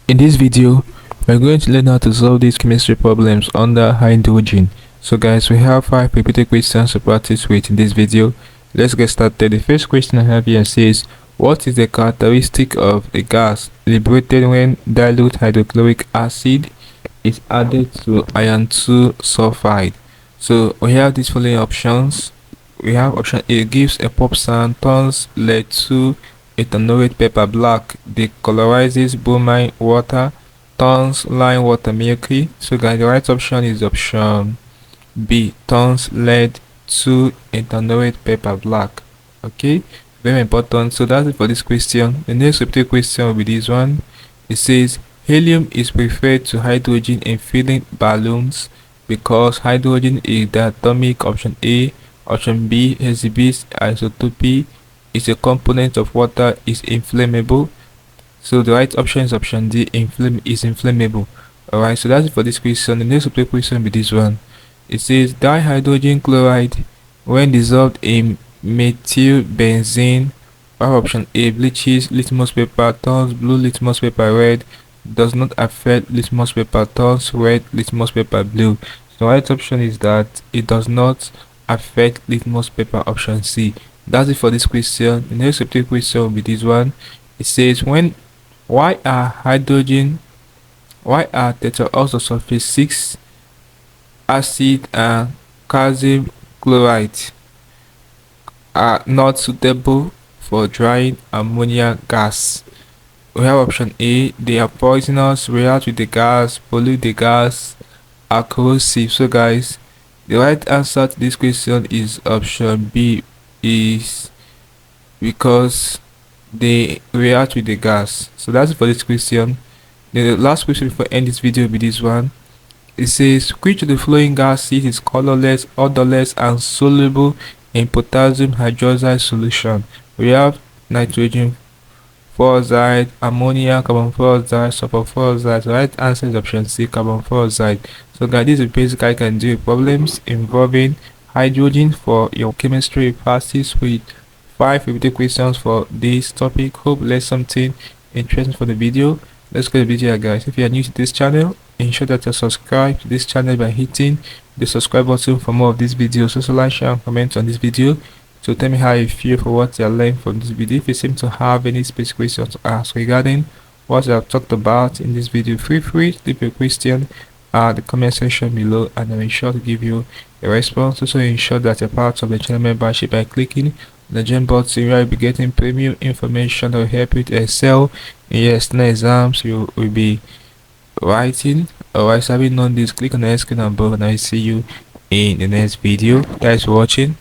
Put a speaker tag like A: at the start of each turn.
A: In this video, we're going to learn how to solve these chemistry problems under hydrogen. So guys, we have 5 repeated questions to practice with in this video. Let's get started. The first question I have here says, what is the characteristic of a gas liberated when dilute hydrochloric acid is added to iron 2 sulfide? So we have these following options. We have option A, gives a pop sound, turns lead to ethanol paper black, decolorizes bromine water, turns lime water milky. So guys, the right option is option B, turns lead to ethanol paper black. Okay, very important. So that's it for this question. The next repeated question will be this one. It says helium is preferred to hydrogen in filling balloons because hydrogen is diatomic. Option A. Option B, exhibits isotopy, is a component of water, is inflammable. So the right option is option D, is inflammable. Alright, so that's it for this question. The next question will be this one. It says dihydrogen chloride when dissolved in methyl benzene. Our option A, bleaches litmus paper, turns blue litmus paper red, does not affect litmus paper, turns red litmus paper blue. So the right option is that it does not affect litmus paper, option C. That's it for this question. The next question will be this one. It says why are tetraoxosulfate 6 acid and calcium chloride are not suitable for drying ammonia gas? We have option A, they are poisonous, react with the gas, pollute the gas, are corrosive. So guys, the right answer to this question is option B, is because they react with the gas. So that's it for this question. Then the last question before I end this video will be this one. It says which of the following gases is colorless, odorless, and soluble in potassium hydroxide solution? We have nitrogen fluoride, ammonia, carbon fluoride, sulfur fluoride. The right answer is option C, carbon fluoride. So guys, this is basically I can do problems involving hydrogen for your chemistry practice with 5 repeated questions for this topic. Hope you learned something interesting for the video. Let's go to the video, guys. If you are new to this channel, ensure that you subscribe to this channel by hitting the subscribe button for more of these videos. Also like, share, and comment on this video. So tell me how you feel for what you are learning from this video. If you seem to have any specific questions to ask regarding what I have talked about in this video, feel free to leave a question at the comment section below, and I'll be sure to give you a response. Also ensure that you're part of the channel membership by clicking the join button, where you'll be getting premium information that will help you to excel in your external exams you will be writing. Alright, so having known this, click on the screen above and I see you in the next video. Thanks for watching.